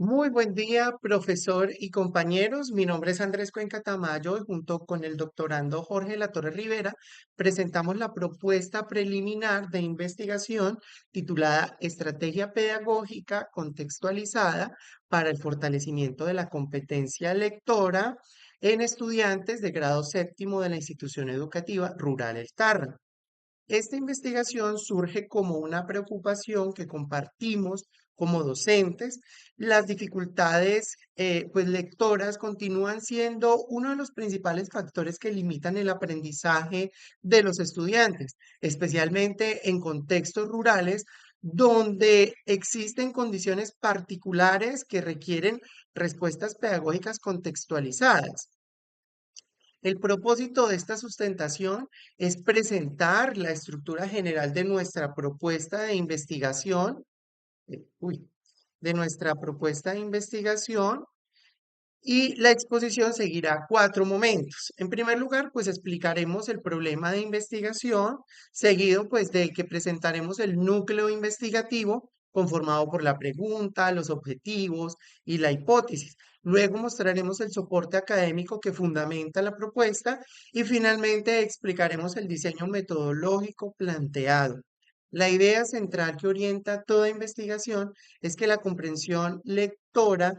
Muy buen día, profesor y compañeros. Mi nombre es Andrés Cuenca Tamayo y junto con el doctorando Jorge Latorre Rivera presentamos la propuesta preliminar de investigación titulada Estrategia Pedagógica Contextualizada para el Fortalecimiento de la Competencia Lectora en estudiantes de grado séptimo de la institución educativa rural El Tarra. Esta investigación surge como una preocupación que compartimos como docentes. Las dificultades pues lectoras continúan siendo uno de los principales factores que limitan el aprendizaje de los estudiantes, especialmente en contextos rurales donde existen condiciones particulares que requieren respuestas pedagógicas contextualizadas. El propósito de esta sustentación es presentar la estructura general de nuestra propuesta de investigación, eh, uy, de nuestra propuesta de investigación y la exposición seguirá cuatro momentos. En primer lugar, pues explicaremos el problema de investigación, seguido pues de que presentaremos el núcleo investigativo conformado por la pregunta, los objetivos y la hipótesis. Luego mostraremos el soporte académico que fundamenta la propuesta y finalmente explicaremos el diseño metodológico planteado. La idea central que orienta toda investigación es que la comprensión lectora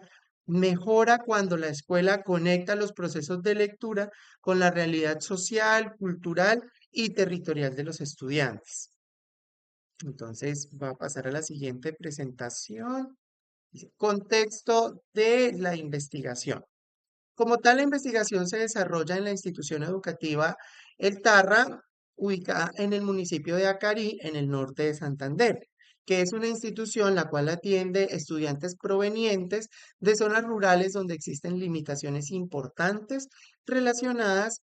mejora cuando la escuela conecta los procesos de lectura con la realidad social, cultural y territorial de los estudiantes. Entonces, va a pasar a la siguiente presentación. Dice, contexto de la investigación. Como tal, la investigación se desarrolla en la institución educativa El Tarra, ubicada en el municipio de Acarí, en el norte de Santander, que es una institución la cual atiende estudiantes provenientes de zonas rurales donde existen limitaciones importantes relacionadas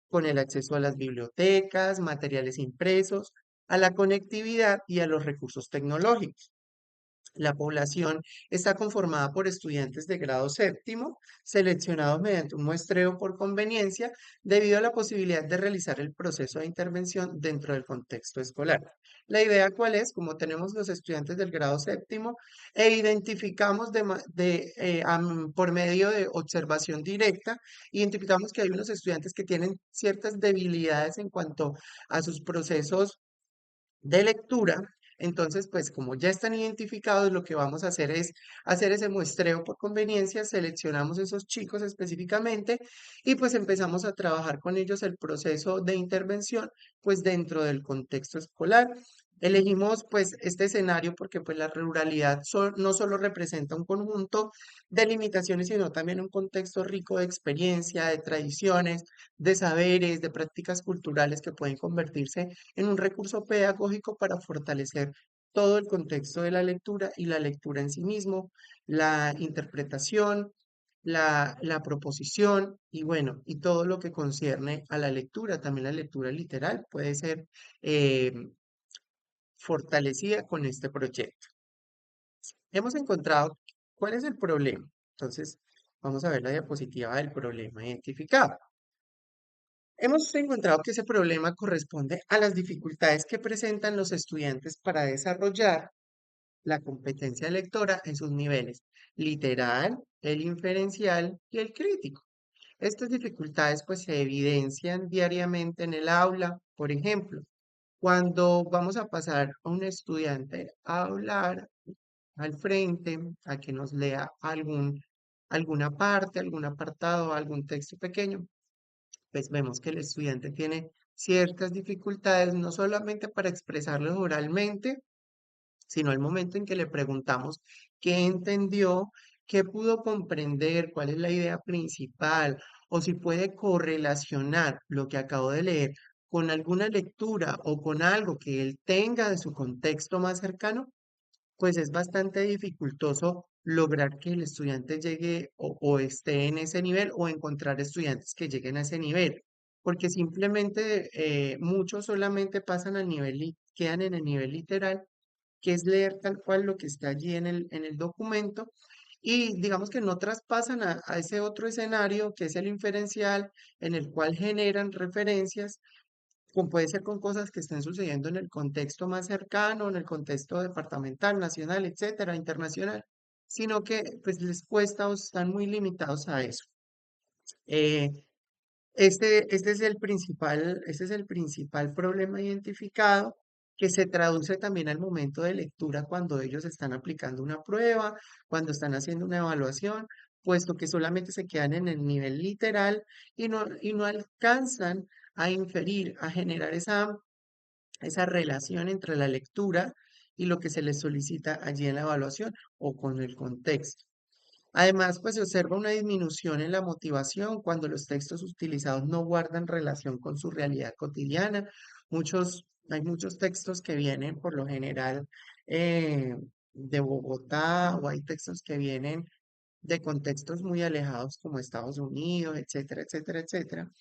con el acceso a las bibliotecas, materiales impresos, a la conectividad y a los recursos tecnológicos. La población está conformada por estudiantes de grado séptimo, seleccionados mediante un muestreo por conveniencia, debido a la posibilidad de realizar el proceso de intervención dentro del contexto escolar. La idea cuál es, como tenemos los estudiantes del grado séptimo, identificamos por medio de observación directa, identificamos que hay unos estudiantes que tienen ciertas debilidades en cuanto a sus procesos de lectura. Entonces, pues como ya están identificados, lo que vamos a hacer es hacer ese muestreo por conveniencia, seleccionamos esos chicos específicamente y pues empezamos a trabajar con ellos el proceso de intervención, pues dentro del contexto escolar. Elegimos pues este escenario porque pues la ruralidad no solo representa un conjunto de limitaciones, sino también un contexto rico de experiencia, de tradiciones, de saberes, de prácticas culturales que pueden convertirse en un recurso pedagógico para fortalecer todo el contexto de la lectura y la lectura en sí mismo, la interpretación, la proposición y bueno, y todo lo que concierne a la lectura, también la lectura literal puede ser eh, fortalecida con este proyecto. Hemos encontrado cuál es el problema. Entonces, vamos a ver la diapositiva del problema identificado. Hemos encontrado que ese problema corresponde a las dificultades que presentan los estudiantes para desarrollar la competencia lectora en sus niveles literal, el inferencial y el crítico. Estas dificultades pues se evidencian diariamente en el aula. Por ejemplo, cuando vamos a pasar a un estudiante a hablar al frente, a que nos lea alguna parte, algún apartado, algún texto pequeño, pues vemos que el estudiante tiene ciertas dificultades, no solamente para expresarlo oralmente, sino al momento en que le preguntamos qué entendió, qué pudo comprender, cuál es la idea principal, o si puede correlacionar lo que acabo de leer con alguna lectura o con algo que él tenga de su contexto más cercano, pues es bastante dificultoso lograr que el estudiante llegue o esté en ese nivel o encontrar estudiantes que lleguen a ese nivel, porque simplemente muchos solamente pasan al nivel, quedan en el nivel literal, que es leer tal cual lo que está allí en el documento. Y digamos que no traspasan a ese otro escenario que es el inferencial, en el cual generan referencias puede ser con cosas que estén sucediendo en el contexto más cercano, en el contexto departamental, nacional, etcétera, internacional. sino que pues les cuesta o están muy limitados a eso. Eh, este es el principal problema identificado que se traduce también al momento de lectura cuando ellos están aplicando una prueba, cuando están haciendo una evaluación, puesto que solamente se quedan en el nivel literal y no alcanzan a inferir, a generar esa relación entre la lectura y lo que se les solicita allí en la evaluación o con el contexto. Además, pues se observa una disminución en la motivación cuando los textos utilizados no guardan relación con su realidad cotidiana. Hay muchos textos que vienen por lo general eh, de Bogotá o hay textos que vienen de contextos muy alejados como Estados Unidos, etcétera, etcétera, etcétera,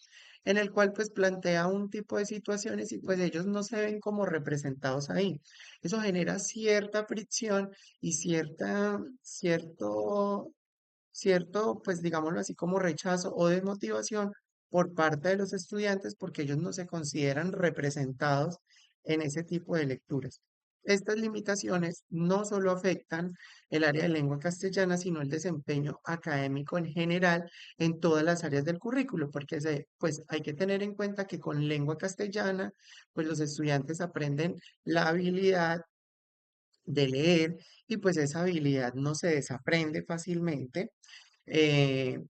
en el cual pues plantea un tipo de situaciones y pues ellos no se ven como representados ahí. Eso genera cierta fricción y cierto, pues digámoslo así, como rechazo o desmotivación por parte de los estudiantes porque ellos no se consideran representados en ese tipo de lecturas. Estas limitaciones no solo afectan el área de lengua castellana, sino el desempeño académico en general en todas las áreas del currículo, porque pues hay que tener en cuenta que con lengua castellana, pues los estudiantes aprenden la habilidad de leer y pues esa habilidad no se desaprende fácilmente, eh,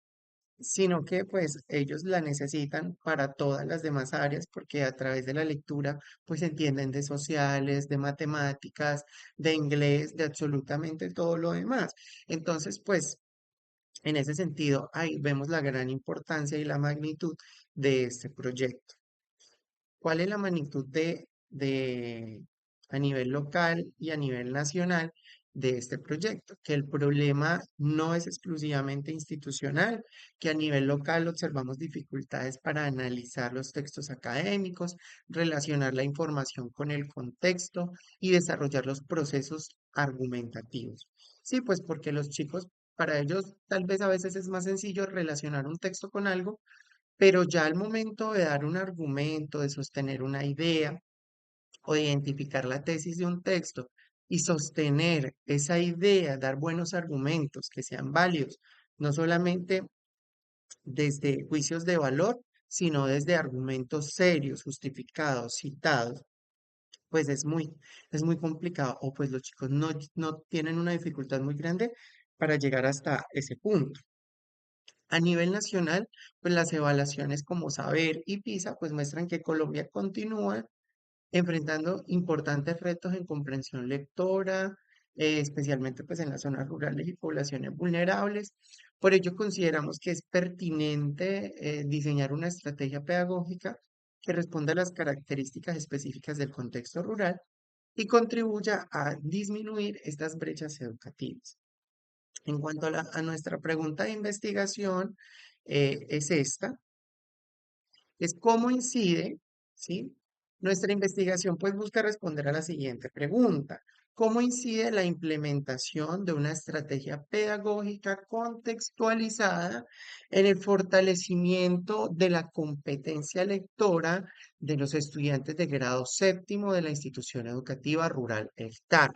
sino que pues ellos la necesitan para todas las demás áreas porque a través de la lectura pues entienden de sociales, de matemáticas, de inglés, de absolutamente todo lo demás. Entonces pues en ese sentido ahí vemos la gran importancia y la magnitud de este proyecto. ¿Cuál es la magnitud a nivel local y a nivel nacional de este proyecto? Que el problema no es exclusivamente institucional, que a nivel local observamos dificultades para analizar los textos académicos, relacionar la información con el contexto y desarrollar los procesos argumentativos. Sí, pues porque los chicos, para ellos tal vez a veces es más sencillo relacionar un texto con algo, pero ya al momento de dar un argumento, de sostener una idea o de identificar la tesis de un texto y sostener esa idea, dar buenos argumentos que sean válidos, no solamente desde juicios de valor, sino desde argumentos serios, justificados, citados, pues es muy complicado o pues los chicos no tienen una dificultad muy grande para llegar hasta ese punto. A nivel nacional, pues las evaluaciones como Saber y PISA pues muestran que Colombia continúa enfrentando importantes retos en comprensión lectora, especialmente pues en las zonas rurales y poblaciones vulnerables. Por ello consideramos que es pertinente diseñar una estrategia pedagógica que responda a las características específicas del contexto rural y contribuya a disminuir estas brechas educativas. En cuanto a nuestra pregunta de investigación, es esta, es cómo incide, ¿sí? Nuestra investigación pues busca responder a la siguiente pregunta. ¿Cómo incide la implementación de una estrategia pedagógica contextualizada en el fortalecimiento de la competencia lectora de los estudiantes de grado séptimo de la institución educativa rural El TAR?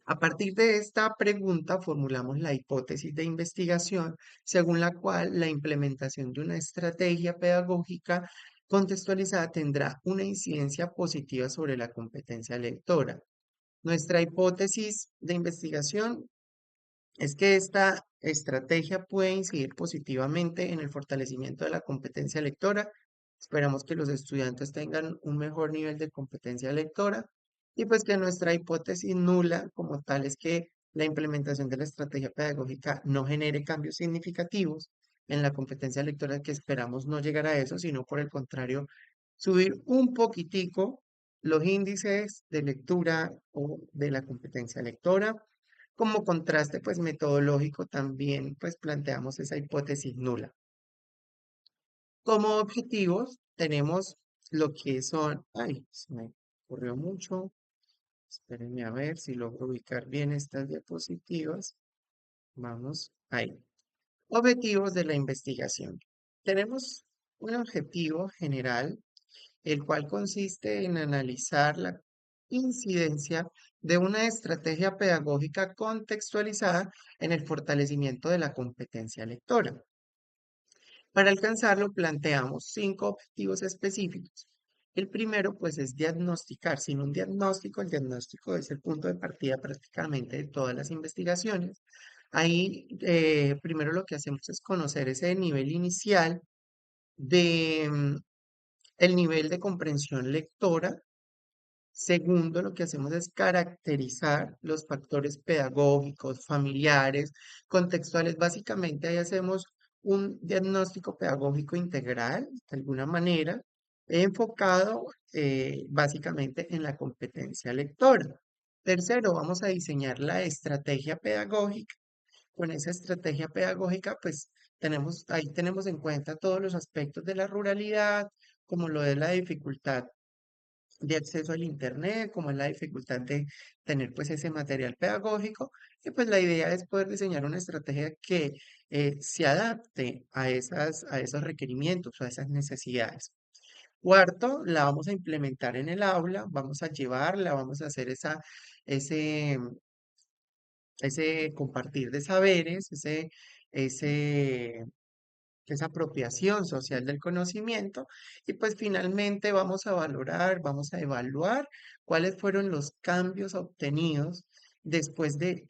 A partir de esta pregunta formulamos la hipótesis de investigación según la cual la implementación de una estrategia pedagógica contextualizada tendrá una incidencia positiva sobre la competencia lectora. Nuestra hipótesis de investigación es que esta estrategia puede incidir positivamente en el fortalecimiento de la competencia lectora. Esperamos que los estudiantes tengan un mejor nivel de competencia lectora y pues que nuestra hipótesis nula como tal es que la implementación de la estrategia pedagógica no genere cambios significativos en la competencia lectora, que esperamos no llegar a eso, sino por el contrario, subir un poquitico los índices de lectura o de la competencia lectora. Como contraste, pues metodológico también, pues planteamos esa hipótesis nula. Como objetivos tenemos lo que son, ay, se me ocurrió mucho, espérenme a ver si logro ubicar bien estas diapositivas. Vamos, ahí. Objetivos de la investigación. Tenemos un objetivo general, el cual consiste en analizar incidencia de una estrategia pedagógica contextualizada en el fortalecimiento de la competencia lectora. Para alcanzarlo, planteamos 5 objetivos específicos. El primero, pues, es diagnosticar. Sin un diagnóstico, el diagnóstico es el punto de partida prácticamente de todas las investigaciones. Ahí, primero lo que hacemos es conocer ese nivel inicial de el nivel de comprensión lectora. Segundo, lo que hacemos es caracterizar los factores pedagógicos, familiares, contextuales. Básicamente ahí hacemos un diagnóstico pedagógico integral, de alguna manera, enfocado básicamente en la competencia lectora. Tercero, vamos a diseñar la estrategia pedagógica. Con esa estrategia pedagógica, pues ahí tenemos en cuenta todos los aspectos de la ruralidad, como lo de la dificultad de acceso al internet, como es la dificultad de tener pues ese material pedagógico, y pues la idea es poder diseñar una estrategia que se adapte a esos requerimientos o a esas necesidades. Cuarto, la vamos a implementar en el aula, vamos a llevarla, vamos a hacer ese, ese compartir de saberes, ese esa apropiación social del conocimiento y pues finalmente vamos a valorar, vamos a evaluar cuáles fueron los cambios obtenidos después de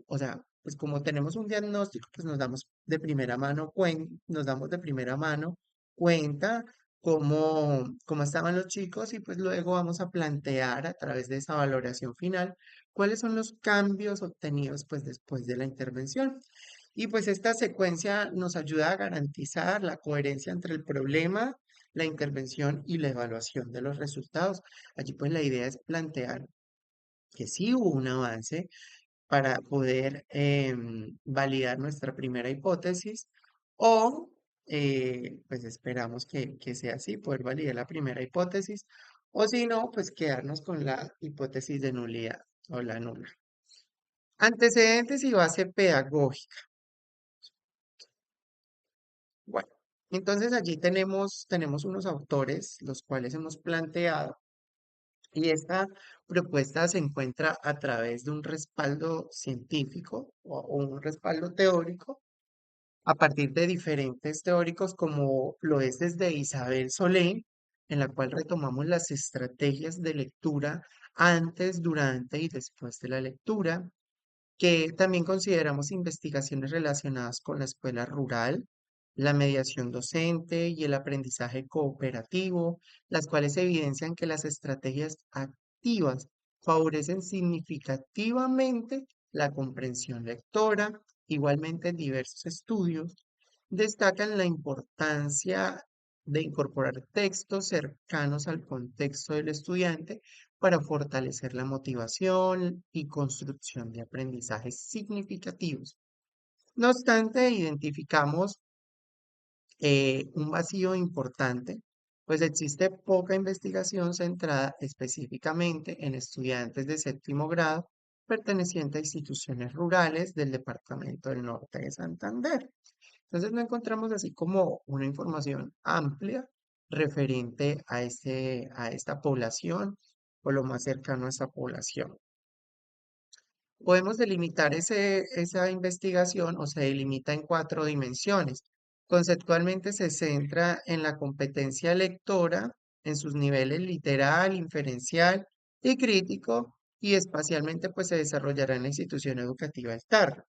o sea, pues como tenemos un diagnóstico, pues nos damos de primera mano cuenta cómo estaban los chicos y pues luego vamos a plantear a través de esa valoración final cuáles son los cambios obtenidos pues después de la intervención. Y pues esta secuencia nos ayuda a garantizar la coherencia entre el problema, la intervención y la evaluación de los resultados. Allí pues la idea es plantear que sí hubo un avance para poder validar nuestra primera hipótesis o pues esperamos que sea así, poder validar la primera hipótesis o si no, pues quedarnos con la hipótesis de nulidad o la nula. Antecedentes y base pedagógica. Bueno, entonces allí tenemos unos autores, los cuales hemos planteado, y esta propuesta se encuentra a través de un respaldo científico o un respaldo teórico a partir de diferentes teóricos, como lo es desde Isabel Solé, en la cual retomamos las estrategias de lectura antes, durante y después de la lectura que también consideramos investigaciones relacionadas con la escuela rural, la mediación docente y el aprendizaje cooperativo, las cuales evidencian que las estrategias activas favorecen significativamente la comprensión lectora. Igualmente, diversos estudios destacan la importancia de incorporar textos cercanos al contexto del estudiante para fortalecer la motivación y construcción de aprendizajes significativos. No obstante, identificamos un vacío importante, pues existe poca investigación centrada específicamente en estudiantes de séptimo grado pertenecientes a instituciones rurales del Departamento del Norte de Santander. Entonces no encontramos así como una información amplia referente a esta población o lo más cercano a esta población. Podemos delimitar esa investigación o se delimita en 4 dimensiones. Conceptualmente se centra en la competencia lectora, en sus niveles literal, inferencial y crítico, y espacialmente pues se desarrollará en la institución educativa externa.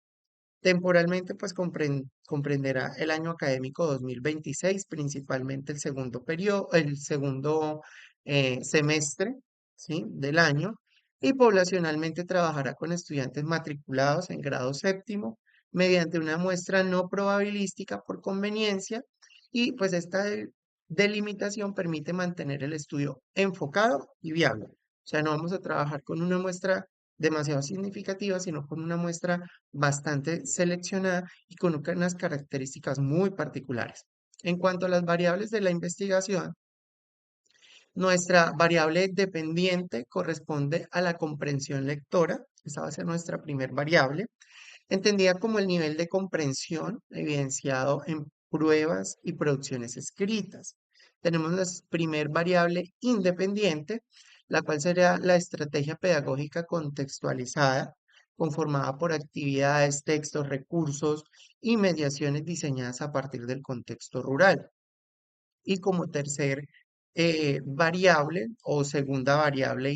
Temporalmente, pues comprenderá el año académico 2026, principalmente el segundo semestre, ¿sí? del año, y poblacionalmente trabajará con estudiantes matriculados en grado séptimo mediante una muestra no probabilística por conveniencia, y pues esta delimitación permite mantener el estudio enfocado y viable. O sea, no vamos a trabajar con una muestra demasiado significativa, sino con una muestra bastante seleccionada y con unas características muy particulares. En cuanto a las variables de la investigación, nuestra variable dependiente corresponde a la comprensión lectora, esa va a ser nuestra primer variable, entendida como el nivel de comprensión evidenciado en pruebas y producciones escritas. Tenemos la primer variable independiente, la cual sería la estrategia pedagógica contextualizada, conformada por actividades, textos, recursos y mediaciones diseñadas a partir del contexto rural. Y como tercer variable o segunda variable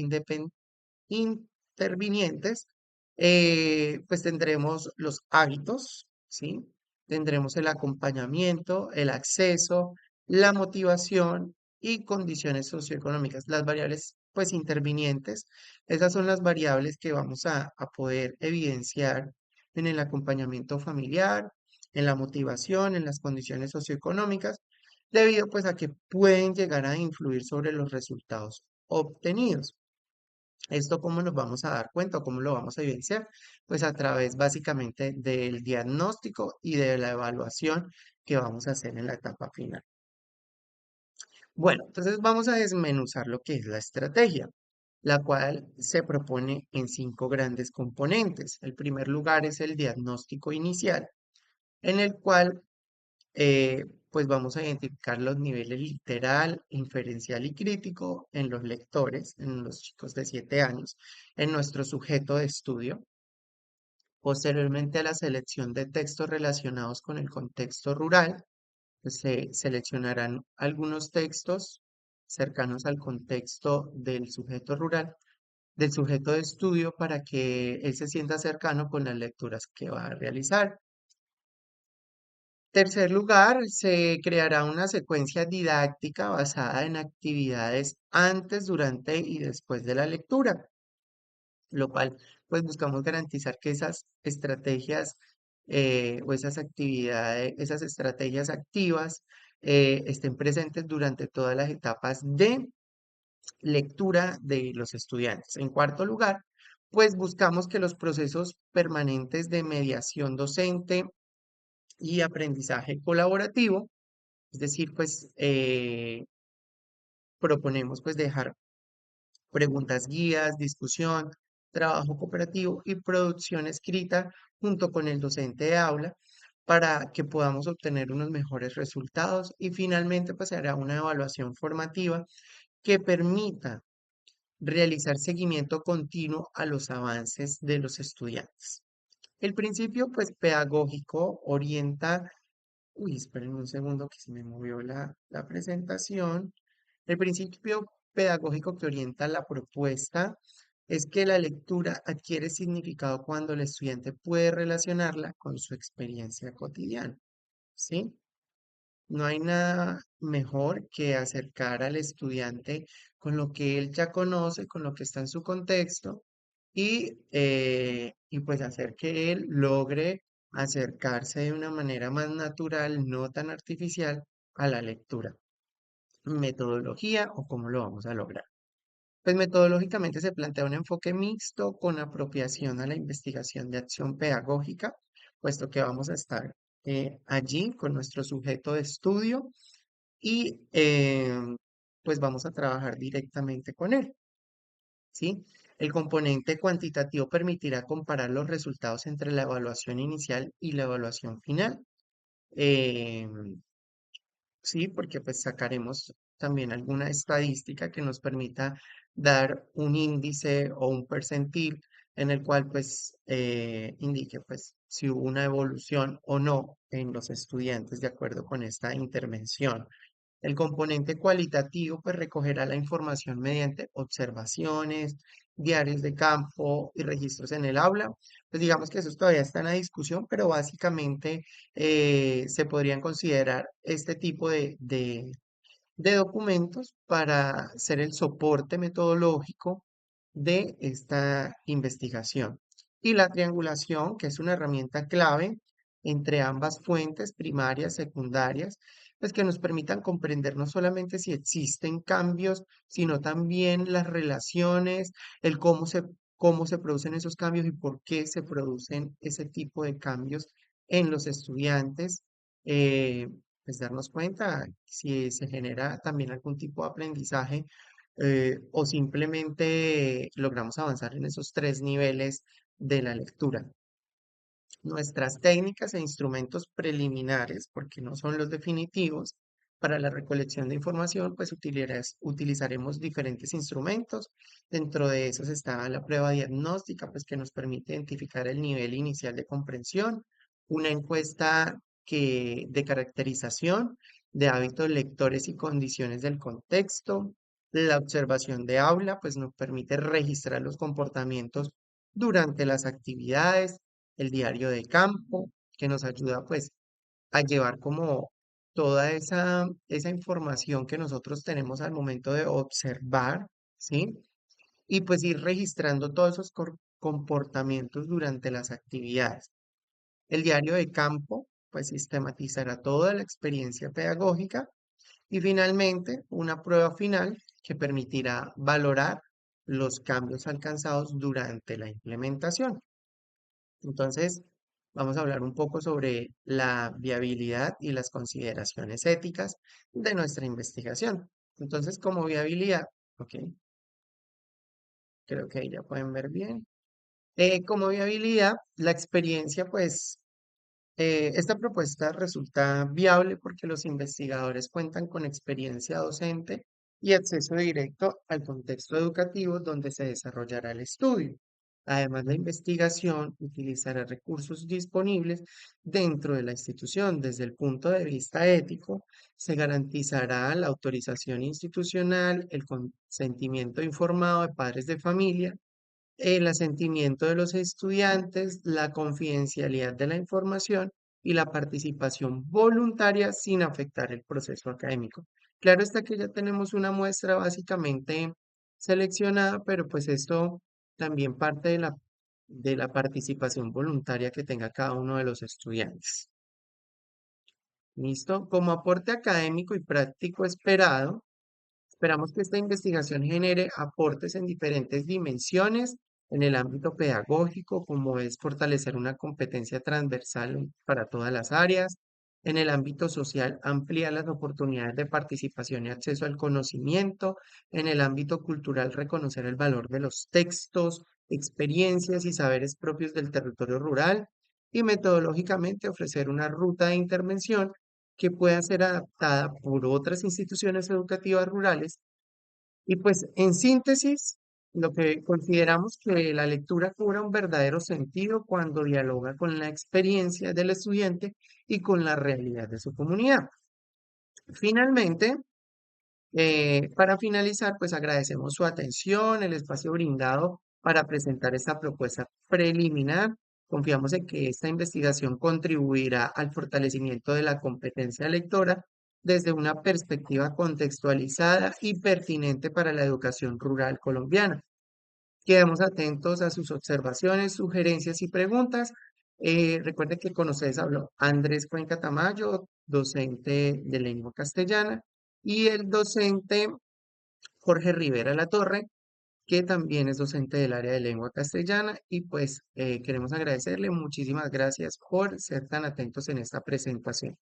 intervinientes, pues tendremos los hábitos, ¿sí? Tendremos el acompañamiento, el acceso, la motivación y condiciones socioeconómicas. Las variables, pues, intervinientes, esas son las variables que vamos a poder evidenciar en el acompañamiento familiar, en la motivación, en las condiciones socioeconómicas, debido pues a que pueden llegar a influir sobre los resultados obtenidos. ¿Esto cómo nos vamos a dar cuenta o cómo lo vamos a evidenciar? Pues a través básicamente del diagnóstico y de la evaluación que vamos a hacer en la etapa final. Bueno, entonces vamos a desmenuzar lo que es la estrategia, la cual se propone en 5 grandes componentes. El primer lugar es el diagnóstico inicial, en el cual pues vamos a identificar los niveles literal, inferencial y crítico en los lectores, en los chicos de 7 años, en nuestro sujeto de estudio. Posteriormente a la selección de textos relacionados con el contexto rural, pues, se seleccionarán algunos textos cercanos al contexto del sujeto rural, del sujeto de estudio, para que él se sienta cercano con las lecturas que va a realizar. Tercer lugar, se creará una secuencia didáctica basada en actividades antes, durante y después de la lectura, lo cual pues buscamos garantizar que esas estrategias o esas actividades, esas estrategias activas estén presentes durante todas las etapas de lectura de los estudiantes. En cuarto lugar, pues buscamos que los procesos permanentes de mediación docente y aprendizaje colaborativo, es decir, pues proponemos pues dejar preguntas guías, discusión, trabajo cooperativo y producción escrita junto con el docente de aula para que podamos obtener unos mejores resultados, y finalmente pues se hará una evaluación formativa que permita realizar seguimiento continuo a los avances de los estudiantes. El principio pues pedagógico orienta. Uy, esperen un segundo que se me movió la presentación. El principio pedagógico que orienta la propuesta es que la lectura adquiere significado cuando el estudiante puede relacionarla con su experiencia cotidiana, ¿sí? No hay nada mejor que acercar al estudiante con lo que él ya conoce, con lo que está en su contexto, y pues hacer que él logre acercarse de una manera más natural, no tan artificial, a la lectura. Metodología o cómo lo vamos a lograr. Pues metodológicamente se plantea un enfoque mixto con apropiación a la investigación de acción pedagógica, puesto que vamos a estar allí con nuestro sujeto de estudio y pues vamos a trabajar directamente con él, ¿sí? El componente cuantitativo permitirá comparar los resultados entre la evaluación inicial y la evaluación final. em, Sí, porque pues sacaremos también alguna estadística que nos permita dar un índice o un percentil en el cual pues indique pues si hubo una evolución o no en los estudiantes de acuerdo con esta intervención. El componente cualitativo pues recogerá la información mediante observaciones, diarios de campo y registros en el aula. Pues digamos que esos todavía están a discusión, pero básicamente se podrían considerar este tipo de documentos para ser el soporte metodológico de esta investigación. Y la triangulación, que es una herramienta clave entre ambas fuentes primarias, secundarias, pues que nos permitan comprender no solamente si existen cambios, sino también las relaciones, el cómo se producen esos cambios y por qué se producen ese tipo de cambios en los estudiantes. eh, pues darnos cuenta si se genera también algún tipo de aprendizaje, o simplemente logramos avanzar en esos 3 niveles de la lectura. Nuestras técnicas e instrumentos preliminares, porque no son los definitivos, Para la recolección de información, pues utilizaremos diferentes instrumentos. Dentro de esos está la prueba diagnóstica, pues que nos permite identificar el nivel inicial de comprensión, una encuesta de caracterización de hábitos lectores y condiciones del contexto. La observación de aula, pues nos permite registrar los comportamientos durante las actividades. El diario de campo, que nos ayuda pues a llevar como toda esa información que nosotros tenemos al momento de observar, ¿sí? Y pues ir registrando todos esos comportamientos durante las actividades. El diario de campo, pues sistematizará toda la experiencia pedagógica y finalmente una prueba final que permitirá valorar los cambios alcanzados durante la implementación. Entonces, vamos a hablar un poco sobre la viabilidad y las consideraciones éticas de nuestra investigación. Entonces, como viabilidad, ok, creo que ahí ya pueden ver bien. Como viabilidad, la experiencia, pues, esta propuesta resulta viable porque los investigadores cuentan con experiencia docente y acceso directo al contexto educativo donde se desarrollará el estudio. Además, la investigación utilizará recursos disponibles dentro de la institución. Desde el punto de vista ético, se garantizará la autorización institucional, el consentimiento informado de padres de familia, el asentimiento de los estudiantes, la confidencialidad de la información y la participación voluntaria sin afectar el proceso académico. Claro está que ya tenemos una muestra básicamente seleccionada, pero pues esto también parte de la participación voluntaria que tenga cada uno de los estudiantes. ¿Listo? Como aporte académico y práctico esperado, esperamos que esta investigación genere aportes en diferentes dimensiones en el ámbito pedagógico, como es fortalecer una competencia transversal para todas las áreas. En el ámbito social, ampliar las oportunidades de participación y acceso al conocimiento. En el ámbito cultural, reconocer el valor de los textos, experiencias y saberes propios del territorio rural. Y metodológicamente, ofrecer una ruta de intervención que pueda ser adaptada por otras instituciones educativas rurales. Y pues en síntesis, lo que consideramos que la lectura cobra un verdadero sentido cuando dialoga con la experiencia del estudiante y con la realidad de su comunidad. Finalmente, para finalizar, pues agradecemos su atención, el espacio brindado para presentar esta propuesta preliminar. Confiamos en que esta investigación contribuirá al fortalecimiento de la competencia lectora desde una perspectiva contextualizada y pertinente para la educación rural colombiana. Quedamos atentos a sus observaciones, sugerencias y preguntas. Recuerde que con ustedes habló Andrés Cuenca Tamayo, docente de lengua castellana, y el docente Jorge Rivera Latorre, que también es docente del área de lengua castellana. Y pues queremos agradecerle. Muchísimas gracias por ser tan atentos en esta presentación.